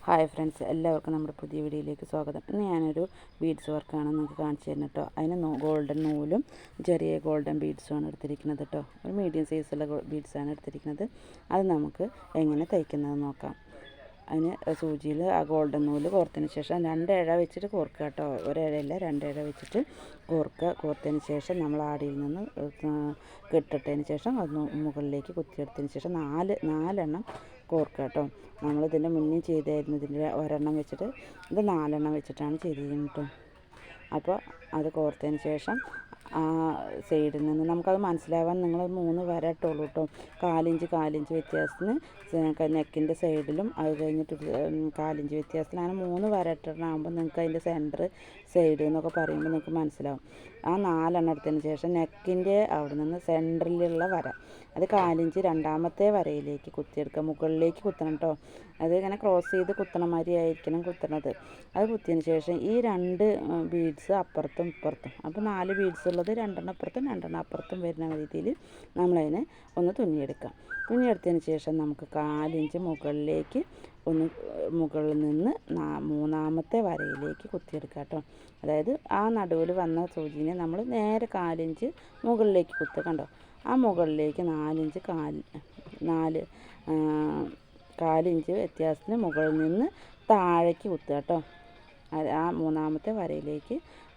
Hi friends, എല്ലാവർക്കും നമ്മുടെ പുതിയ വീഡിയോയിലേക്ക് സ്വാഗതം. ഇന്ന് ഞാനൊരു ബീഡ്സ് വർക്കാണ് നിങ്ങൾക്ക് കാണിച്ചു തരുന്നത് കേട്ടോ. അതിന് ഗോൾഡൻ നൂലും ചെറിയ ഗോൾഡൻ ബീഡ്സുമാണ് എടുത്തിരിക്കുന്നത് കേട്ടോ. ഒരു മീഡിയം സൈസുള്ള ബീഡ്സാണ് എടുത്തിരിക്കുന്നത്. അത് നമുക്ക് എങ്ങനെ തയ്ക്കുന്നത് നോക്കാം. അതിന് സൂചിയിൽ ആ ഗോൾഡൻ നൂല് കോർത്തതിന് ശേഷം 2 ഇഴ വെച്ചിട്ട് കോർക്കുക കേട്ടോ. ഒരിഴയില്ല, 2 ഇഴ വെച്ചിട്ട് കോർക്കുക. കോർത്തതിന് ശേഷം നമ്മൾ ആടിയിൽ നിന്ന് കെട്ടിട്ടതിന് ശേഷം അത് മുകളിലേക്ക് കുത്തിയെടുത്തതിന് ശേഷം 4 കോർക്കുക കേട്ടോ. നമ്മളിതിൻ്റെ മുന്നേ ചെയ്തായിരുന്നു, ഇതിൻ്റെ ഒരെണ്ണം വെച്ചിട്ട് ഇത് 4 വെച്ചിട്ടാണ് ചെയ്തിരിക്കുന്നത് കേട്ടോ. അപ്പോൾ അത് കോർത്തതിന് ശേഷം ആ സൈഡിൽ നിന്ന് നമുക്കത് മനസ്സിലാവാൻ നിങ്ങൾ 3 വര ഇട്ടുള്ളൂ കേട്ടോ. 4 ഇഞ്ച് വ്യത്യാസത്തിന് നെക്കിൻ്റെ സൈഡിലും അത് കഴിഞ്ഞിട്ട് 4 ഇഞ്ച് വ്യത്യാസത്തിൽ അങ്ങനെ 3 വര ഇട്ടിട്ടാകുമ്പോൾ നിങ്ങൾക്ക് അതിൻ്റെ സെൻറ്റർ സൈഡ് എന്നൊക്കെ പറയുമ്പോൾ നിങ്ങൾക്ക് മനസ്സിലാവും. ആ 4 എടുത്തതിന് ശേഷം നെക്കിൻ്റെ അവിടെ നിന്ന് സെൻറ്ററിലുള്ള വര അത് 4 ഇഞ്ച് രണ്ടാമത്തെ വരയിലേക്ക് കുത്തിയെടുക്കുക. മുകളിലേക്ക് കുത്തണം കേട്ടോ. അത് ഇങ്ങനെ ക്രോസ് ചെയ്ത് കുത്തണ മാതിരി ആയിരിക്കണം കുത്തണത്. അത് കുത്തിയതിന് ശേഷം ഈ 2 ബീഡ്സ് അപ്പുറത്തും ഇപ്പുറത്തും, അപ്പോൾ 4 ബീഡ്സ് ഉള്ളത് 2 അപ്പുറത്തും 2 അപ്പുറത്തും വരുന്ന രീതിയിൽ നമ്മളതിനെ ഒന്ന് തുന്നിയെടുക്കാം. തുന്നിയെടുത്തതിന് ശേഷം നമുക്ക് 4 ഇഞ്ച് മുകളിലേക്ക് മുകളിൽ നിന്ന് 3-ാമത്തെ വരയിലേക്ക് കുത്തിയെടുക്കാം കേട്ടോ. അതായത് ആ നടുവിൽ വന്ന സൂചിനെ നമ്മൾ നേരെ 4 ഇഞ്ച് മുകളിലേക്ക് കുത്തുക. കണ്ടോ, ആ മുകളിലേക്ക് 4 ഇഞ്ച് 4 ഇഞ്ച് വ്യത്യാസത്തിന് മുകളിൽ നിന്ന് താഴേക്ക് കുത്തുക കേട്ടോ. ആ 3-ാമത്തെ വരയിലേക്ക്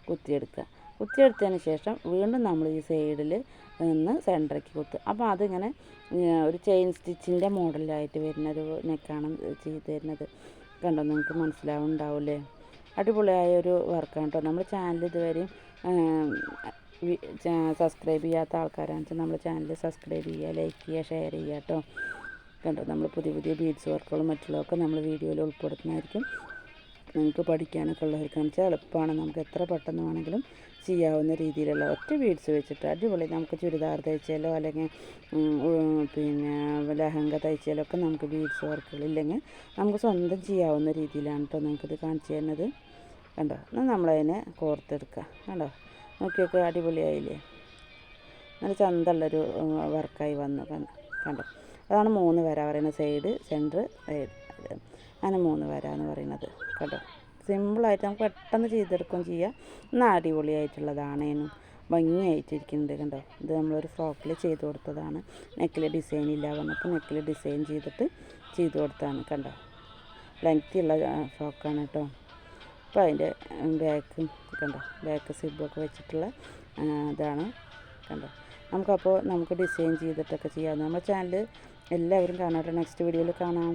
കുത്തിയെടുക്കുക. കുത്തിയെടുത്തതിന് ശേഷം വീണ്ടും നമ്മൾ ഈ സൈഡിൽ നിന്ന് സെൻറ്ററിലേക്ക് കുത്തുക. അപ്പോൾ അതിങ്ങനെ ഒരു ചെയിൻ സ്റ്റിച്ചിൻ്റെ മോഡലായിട്ട് വരുന്നൊരു നെക്കാണ് ചെയ്ത് തരുന്നത്. കണ്ടോ, നിങ്ങൾക്ക് മനസ്സിലാവുന്നുണ്ടാവില്ലേ? അടിപൊളിയായൊരു വർക്കാണ് കേട്ടോ. നമ്മുടെ ചാനൽ ഇതുവരെയും സബ്സ്ക്രൈബ് ചെയ്യാത്ത ആൾക്കാരാണെന്ന് വെച്ചാൽ നമ്മുടെ ചാനൽ സബ്സ്ക്രൈബ് ചെയ്യുക, ലൈക്ക് ചെയ്യുക, ഷെയർ ചെയ്യുക കേട്ടോ. കണ്ടോ, നമ്മൾ പുതിയ ബീഡ്സ് വർക്കുകളും മറ്റുള്ളതൊക്കെ നമ്മൾ വീഡിയോയിൽ ഉൾപ്പെടുത്തുന്നതായിരിക്കും. നിങ്ങൾക്ക് പഠിക്കാനൊക്കെ ഉള്ളവർക്കാണെന്ന് വെച്ചാൽ എളുപ്പമാണ്. നമുക്ക് എത്ര പെട്ടെന്ന് വേണമെങ്കിലും ചെയ്യാവുന്ന രീതിയിലുള്ള ഒറ്റ ബീഡ്സ് വെച്ചിട്ട് അടിപൊളി നമുക്ക് ചുരിദാർ തയ്ച്ചാലോ അല്ലെങ്കിൽ പിന്നെ ലഹങ്ക തയ്ച്ചാലോ ഒക്കെ നമുക്ക് ബീഡ്സ് വർക്കുകളില്ലെങ്കിൽ നമുക്ക് സ്വന്തം ചെയ്യാവുന്ന രീതിയിലാണ് കേട്ടോ നിങ്ങൾക്കിത് കാണിച്ചു തരുന്നത്. കണ്ടോ, എന്നാൽ നമ്മളതിനെ കോർത്തെടുക്കുക. കണ്ടോ, നോക്കിയൊക്കെ അടിപൊളിയായില്ലേ? നല്ല ചന്തമുള്ളൊരു വർക്കായി വന്നു. കണ്ടോ, അതാണ് 3 വര പറയുന്നത്. സൈഡ്, സെൻറ്റർ, അങ്ങനെ 3 വര എന്ന് പറയുന്നത്. കേട്ടോ, സിമ്പിളായിട്ട് നമുക്ക് പെട്ടെന്ന് ചെയ്തെടുക്കുകയും ചെയ്യാം. എന്നാൽ അടിപൊളിയായിട്ടുള്ളതാണേനും ഭംഗിയായിട്ടിരിക്കുന്നുണ്ട്. കണ്ടോ, ഇത് നമ്മളൊരു ഫ്രോക്കിൽ ചെയ്ത് കൊടുത്തതാണ്. നെക്കിൽ ഡിസൈൻ ഇല്ല വന്നപ്പോൾ നെക്കിൽ ഡിസൈൻ ചെയ്ത് കൊടുത്തതാണ്. കണ്ടോ, ലെങ്തിയുള്ള ഫ്രോക്കാണ് കേട്ടോ. അപ്പോൾ അതിൻ്റെ ബാക്കും കണ്ടോ, ബാക്ക് സിബൊക്കെ വെച്ചിട്ടുള്ള ഇതാണ്. കണ്ടോ, നമുക്ക് ഡിസൈൻ ചെയ്തിട്ടൊക്കെ ചെയ്യാം. നമ്മുടെ ചാനൽ എല്ലാവരും കാണാം. നെക്സ്റ്റ് വീഡിയോയിൽ കാണാം.